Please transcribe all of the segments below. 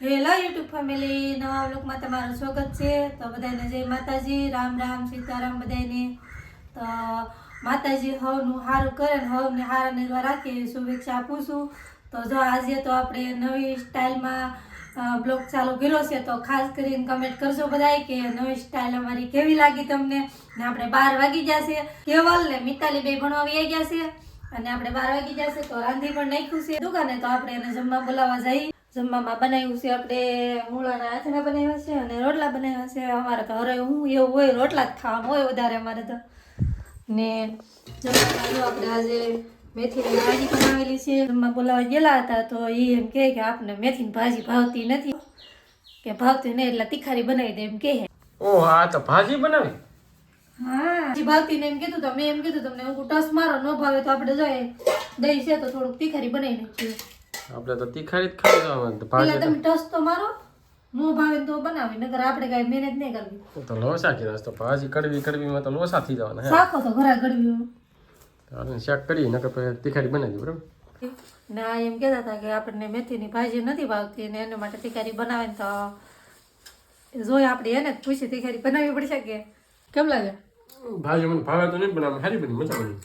Hello YouTube family, નવા વ્લોગમાં તમારું સ્વાગત છે. તો બધાને જય માતાજી, રામ રામ, સીતારામ બધાને. તો માતાજી હવનું સારું કરે ને હવને સારા નિર્વાહ રાખે એવી શુભેચ્છા આપું છું. તો જો આજે તો આપણે નવી સ્ટાઇલમાં બ્લોગ ચાલુ કર્યો છે, તો ખાસ કરીને કમેન્ટ કરજો બધાય કે નવી સ્ટાઇલ અમારી કેવી લાગી તમને. ને આપણે 12 વાગી જશે, કેવલ ને મિતાલી બે ભણવા આવી ગયા છે અને આપણે 12 વાગી જશે તો રાંધી પણ નાખ્યું છે દુકાને. તો આપણે એને જમવા બોલાવવા જઈએ. જમવામાં બનાવ્યું છે આપણે મૂળાના આથણા બનાવ્યા છે અને રોટલા બનાવ્યા છે. અમારે તો હરે હું એવું હોય, રોટલા જ ખાવાનું હોય વધારે અમારે તો. ને જમવામાં જો આપણે આજે મેથીની ભાજી બનાવેલી છે. જમવા બોલાવવા ગયેલા હતા તો એ એમ કહે કે આપને મેથીની ભાજી ભાવતી નથી, કે ભાવતી નહીં એટલે તીખારી બનાવી દે એમ કહે. ઓ હા, તો ભાજી બનાવી. હા, ભાવતી ને એમ કીધું તો મેં એમ કીધું તમને હું ટસ મારો ન ભાવે તો આપણે જોઈએ દહીં છે તો થોડુંક તીખારી બનાવી નાખીએ. આપણે તો તીખારી જ ખાઈ જવાનું તો પેલા ભાજી તમે ટસ તો મારો, નો ભાવે તો બનાવી, નકર આપણે કઈ મહેનત નહીં કરવી. તો લોસા કીધા તો ભાજી કડવીમાં તો લોસા થઈ જવાના હે. શાકો તો ઘરા ગળવી. આપણે શાક કરી નકર પછી તીખારી બનાવી દઉં બરાબર. ના એમ કહેતા હતા કે આપણને મેથીની ભાજી નથી ભાવતી ને એના માટે તીખારી બનાવે ને તો જોઈ આપણે એને જ પૂછી તીખારી બનાવવી પડશે કે કેમ લાગે. ભાજી મને ભાવે તો નહીં બનાવે, સારી બની મજા બની.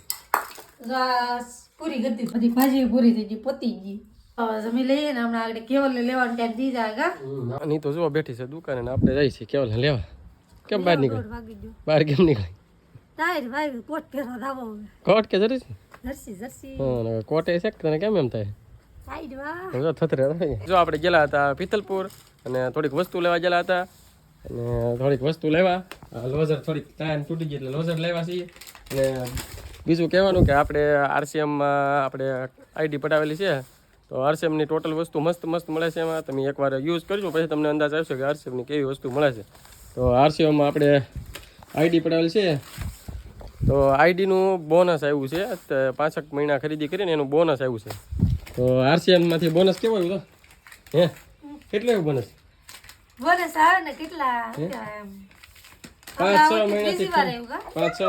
પૂરી ગતી બધી ભાજી પૂરી થઈ ગઈ, પતી ગઈ. જમી લઈએ ને હમણાં આગળ કેવલને લેવાનો ટાઈમ થઈ જાય. આની તો જો બેઠી છે દુકાને ને આપણે જઈએ છીએ કેવલ લેવા. કેમ બહાર નીકળી? બહાર કેમ નીકળી? તાર ભાઈ કોટ પહેરવા દાવો કોટ કે જરી છે? Jersey jersey. હા, કોટ એ છે કે તને કેમ એમ થાય? સાઈડ વાહ. જો થથરે જો આપણે ગયેલા હતા પિત્તલપુર અને થોડીક વસ્તુ લેવા ગયેલા હતા અને થોડીક વસ્તુ લેવા લોઝર થોડીક ટાઈમ તૂટી ગઈ એટલે લોઝર લેવા છીએ. અને બીજું કહેવાનું કે આપણે આરસીએમમાં આપણે આઈડી પડાવેલી છે તો આરસીએમની ટોટલ વસ્તુ મસ્ત મળે છે. એમાં તમે એકવાર યુઝ કરજો પછી તમને અંદાજ આવશે કે આરસીએમની કેવી વસ્તુ મળે છે. તો આરસીએમમાં આપણે આઈડી પડાવેલી છે તો આઈડીનું બોનસ આવ્યું છે. 5 મહિના ખરીદી કરીને એનું બોનસ આવ્યું છે. તો આરસીએમમાંથી બોનસ કેવો આવ્યું તો હે કેટલું આવ્યું બોનસ? બોનસ આવે ને કેટલા 5-6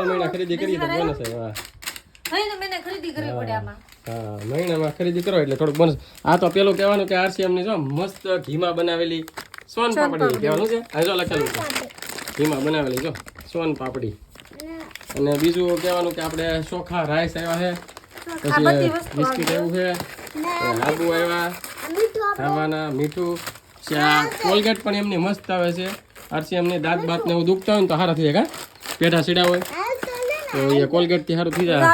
મહિના ખરીદી કરી તો બોનસ આવ્યો. મહિને ખરીદી કરવી પડે આમાં. હા, મહિનામાં ખરીદી કરો એટલે થોડુંક બોનસ. આ તો પેલું કહેવાનું કે આરસીએમની જો મસ્ત ઘીમાં બનાવેલી સોન પાપડી કહેવાનું છે. આ જો લખેલું છે ઘીમાં બનાવેલી જો સોન પાપડી. અને બીજું કહેવાનું કે આપણે ચોખા રાઈસ આવ્યા છે, પછી બિસ્કિટ આવ્યું છે, આબુ આવ્યા, ખાવાના મીઠું, ચા, કોલગેટ પણ એમની મસ્ત આવે છે. આરસીએમની દાંત બાત ને એવું દુખતા હોય ને તો સારા થઈ જાય. પેઢા સીડા હોય તો એ કોલગેટથી સારું થઈ જાય.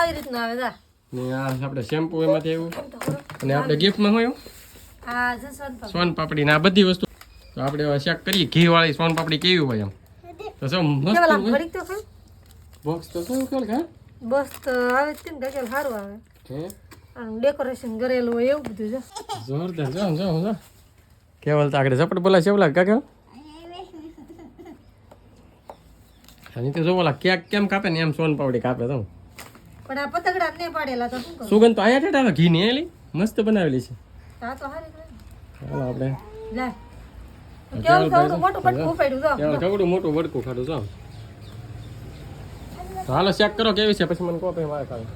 ને આ આપણે શેમ્પુ એમાંથી આવ્યું અને આપણે ગિફ્ટમાં હોય સોન પાપડી ને આ બધી વસ્તુ. તો આપણે ચેક કરીએ ઘી વાળી સોન પાપડી કેવી હોય એમ. તો જો મસ્ત બોક્સ તો શું કેવું કે બસ તો આવે છે ને ડકેલ સારું આવે હે ડેકોરેશન કરેલું હોય એવું બધું છે જોરદાર. જો કેવલ તો આગળ ઝપટ બોલા છે એવું લાગે કાકા. આની તો જો ઓલા કેક કેમ કાપે ને એમ સોન પાપડી કાપે તો. પણ આ પતંગડા ને પાડેલા તો શું કરું? સુગંધ તો આયા ઠેઠ આવે ઘી ની એલી મસ્ત બનાવેલી છે. આ તો હારી લાગે. ચાલો આપણે લે કેવું થોડું મોટું પટકું ઉપાડ્યું જો. કેવલ કવડું મોટું વડકું ખાધું જો. તો હાલો ચેક કરો કેવી છે પછી મને કહો પછી મારે ખાવી.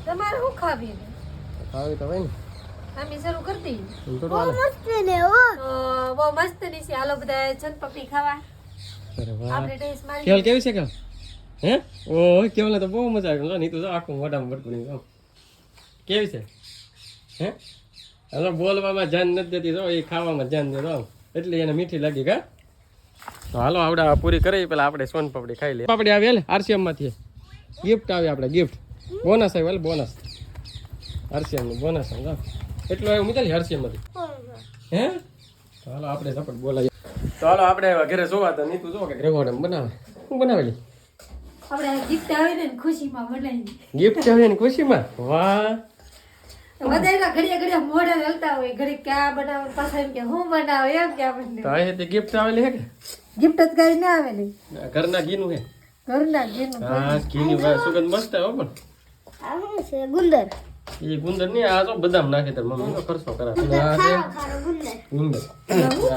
તમારે શું ખાવી છે? ખાવી તો હોય ને અમે શરૂ કરતી. બહુ મસ્ત બહુ મસ્ત ની છે. હાલો બધા ચનપપડી ખાવા. અરે વાહ. આપણે ટેસ્ટ મારી કેવલ કેવી છે કેવલ? હે ઓય કેવલ તો બહુ મજા આવી. જો નીતુ જો આખું મોઢામાં વડકું નહીં જો કેવી છે હે. હાલો બોલવામાં ધ્યાન નથી દેતી જો એ ખાવામાં ધ્યાન દે જો એટલે એને મીઠી લાગી કા. તો હાલો આપણે પૂરી કરી પેલા આપણે સોન પાપડી ખાઈ લઈએ. પાપડી આવી હાલે આરસીએમ માંથી ગિફ્ટ આવી આપણે ગિફ્ટ બોનસ આવ્યું હાલ બોનસ આરસીએમ નું બોનસ જો એટલું આવ્યું મિતાલી આરસીએમ માંથી હે. તો હાલો આપણે ઝપટ બોલાવીએ. તો હાલો આપણે ઘરે જોવા તો નીતુ જો કે રેકોર્ડ બનાવે શું બનાવેલી આપણે ગિફ્ટ આવે ને ખુશીમાં બનાવી. ગિફ્ટ આવે ને ખુશીમાં વાહ. બધા ઘડિયા મોઢા હલતા હોય ઘડી ક્યાં બનાવે પાછા એમ કે હું બનાવે એમ કે આપણને તો આ ગિફ્ટ આવેલી હે કે ગિફ્ટ જ કઈ ના આવેલી ઘરના ઘીનું હે. ઘરના ઘીનું. હા ઘીની સુગંધ મસ્ત આવે પણ આ શું છે ગુંદર? એ ગુંદર નહીં આ તો બદામ નાખે તાર મમ્મી નો ખર્ચો કરાવે. આ છે ગુંદર. હું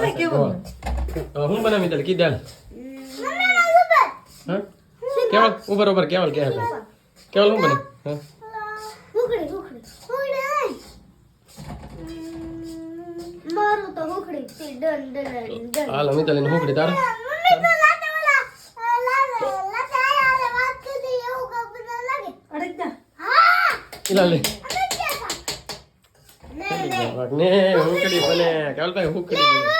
કઈ કેવું હું બનાવી દે કીધા હા કેવલ ઉપર કેવલ કે કેવલ હું બને હા ઉકડી મારું તો હુખડી થી ડન ડન ડન હાલો મિતાલીને હુકડી તારે મમ્મી તો લાતે લાતે આરે વાત કરી એવું કબ ના લાગે અડકતા હા ઇલા લે ને ને હુકડી બને કાલભાઈ હુકડી બને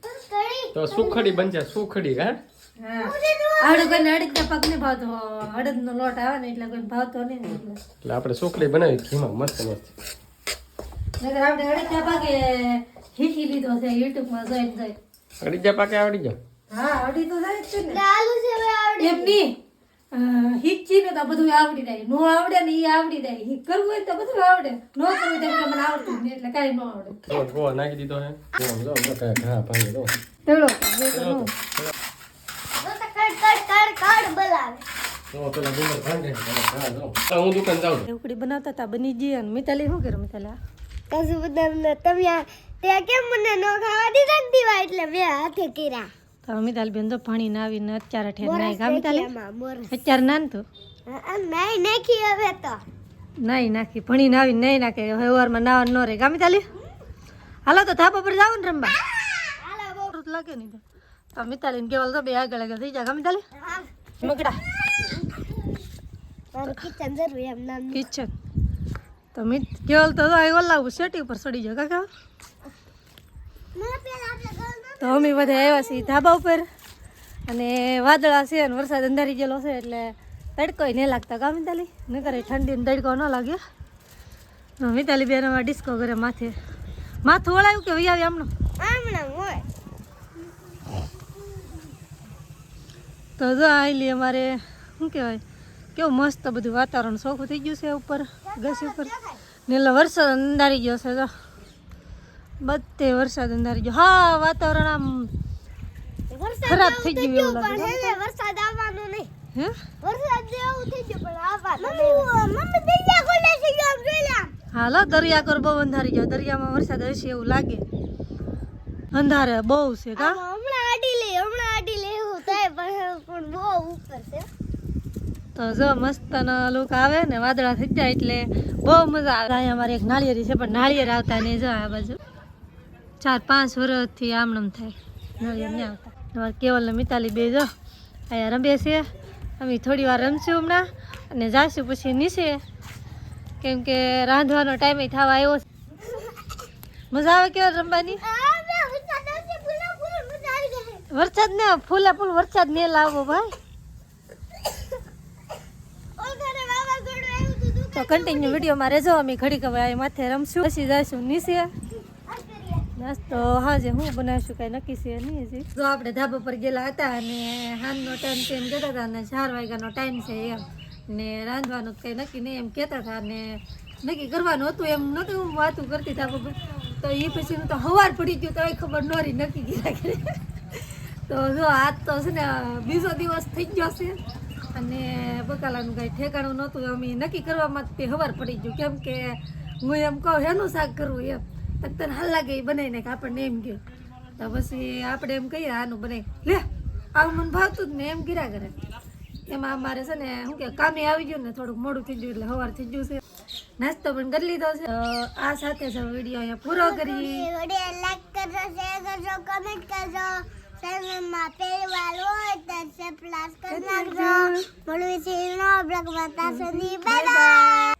હુખડી તો સુખડી બનશે સુખડી હા હા આવડે કોઈને અડકતા પગ ને ભાવતો અડદનો લોટ આવે ને એટલે કોઈ ભાવતો નહીં ને એટલે એટલે આપણે સુખડી બનાવી ઘીમાં મસ્ત મસ્ત નકર આપણે અડકતા પગે શીખી લીધો છે YouTube માં જોઈને જોઈ અડી જા પાકે આવડી જા હા આવડી તો જાય જ છે ને આલુ છે હવે આવડે એમ નહીં હિચી ને તો બધું આવડી જાય નો આવડે ને એ આવડી જાય હિક કરવું હોય તો બધું આવડે નો કરવું તો એટલે મને આવડતું જ નહીં એટલે કાંઈ ન આવડે તો ગોળ નાખી દીધો હે જો ઘા ભાંગી દો તેવડો એ તો નો તો કડ બોલાવે તો પેલા ડુંગર ભાંગે હા જો તો હું દુકાન જાઉં છું. ઉકડી બનાવતા હતા બની ગઈ અને મિતાલી શું કર્યું મિતાલી કસુ બદલ તમે તે કેમ મને નો ખાવા દીધા ને દીવા એટલે બે હાથે કર્યા તો મિતાલી બેન તો પાણી ના આવીને અત્યારે ઠેર નાઈ ગા મિતાલી એમાં મોર અત્યારે નાન તો નહીં નાખી હવે તો નાઈ નાખી ભણી ના આવીને નહીં નાખે હવે વારમાં નાવા ન રહે ગા મિતાલી હાલો તો થાપા પર જાવ ને રમવા હાલો બહુ લાગે નહીં તો મિતાલીને કેવલ તો બે આગળ આગળ થઈ જાય ગા મિતાલી મકડા મારું કિચન જરૂર એમ નામ કિચન તો મિત કેવલ તો ઓલા સેટી ઉપર ચડી જાય કાકા મને પેલા આપણે ઘરમાં તો અમે બધા આવ્યા છીએ ધાબા ઉપર અને વાદળા છે અને વરસાદ અંધારી ગયેલો છે એટલે તડકો નહીં લાગતા કા મિતાલી ન કરે ઠંડી ને તડકો ન લાગે મિતાલી બેન અમારે ડિસ્કો કરે માથું વળાયું કે વૈયાવી આમનો આમણા હોય તો જો આઈલી અમારે શું કહેવાય કેવું મસ્ત બધું વાતાવરણ ચોખ્ખું થઈ ગયું છે ઉપર ઘસી ઉપર ને એટલે વરસાદ અંધારી ગયો છે તો બધે વરસાદ અંધારી ગયો હા વાતાવરણ આમ ખરાબ થઈ ગયું એવું લાગે પણ હવે વરસાદ આવવાનો નહીં હે વરસાદ જેવું થઈ ગયું પણ આવવાનો મમ્મી દરિયા ખોલે છે આમ જોઈ લે હાલો દરિયા કર બહુ અંધારી ગયો દરિયામાં વરસાદ હશે એવું લાગે અંધારે બહુ છે કા હમણાં આડી લે એવું થાય પણ બહુ ઉપર છે તો જો મસ્તનો લુક આવે ને વાદળા થઈ જાય એટલે બહુ મજા આવે અહીંયા અમારે એક નાળિયેરી છે પણ નાળિયેર આવતા નહીં જો આ બાજુ 4-5 વર્ષથી આમણમ થાય નાળિયેર નહીં આવતા અમારે કેવલ ને મિતાલી બે જો અહીંયા રમે છે અમે થોડી વાર રમશું હમણાં અને જાશું પછી નીચે કેમ કે રાંધવાનો ટાઈમ થવા આવ્યો છે મજા આવે કેવલ રમવાની વરસાદ ને ફૂલા ફૂલ વરસાદ ને લાવો ભાઈ તો કન્ટિન્યુ વિડીયોમાં રહેજો અમે ઘડીક હવે આ માથે રમશું પછી જઈશું નીચે નાસ્તો હાજે હું બનાવીશું કાંઈ નક્કી છે નહીં હજી જો આપણે ધાબા પર ગયેલા હતા અને હાનનો ટાઈમ છે એમ કહેતા હતા અને 4 વાગ્યાનો ટાઈમ છે એમ ને રાંધવાનું કંઈ નક્કી નહીં એમ કહેતા હતા ને નક્કી કરવાનું હતું એમ નહોતું હું વાતું કરતી ધાબા પર તો એ પછી તો હવાર પડી ગયું તો એ ખબર ન રહી નક્કી કીધા કરે તો જો આજ તો છે ને બીજો દિવસ થઈ ગયો છે અને બકાલાનું કાંઈ ઠેકાણું નહોતું અમે નક્કી કરવામાં તે હવાર પડી ગયું કેમ કે હું એમ કહું હેનું શાક કરવું એમ તો તને હાલ લાગે એ બનાવીને કે આપણને એમ કહે તો પછી આપણે એમ કહીએ આનું બનાવી લે આવું મને ભાવતું જ ને એમ કર્યા કરે એમાં અમારે છે ને શું કે કામે આવી ગયું ને થોડુંક મોડું થઈ ગયું એટલે સવાર થઈ ગયું છે નાસ્તો પણ કરી લીધો છે આ સાથે જ વિડીયો અહીંયા પૂરો કરી વિડીયો લાઈક કરજો શેર કરજો કમેન્ટ કરજો ચેનલમાં પહેલી વાર હોય તો સબસ્ક્રાઇબ કરી નાખજો મળવી છે નો બ્લોગમાં ત્યાં સુધી બાય બાય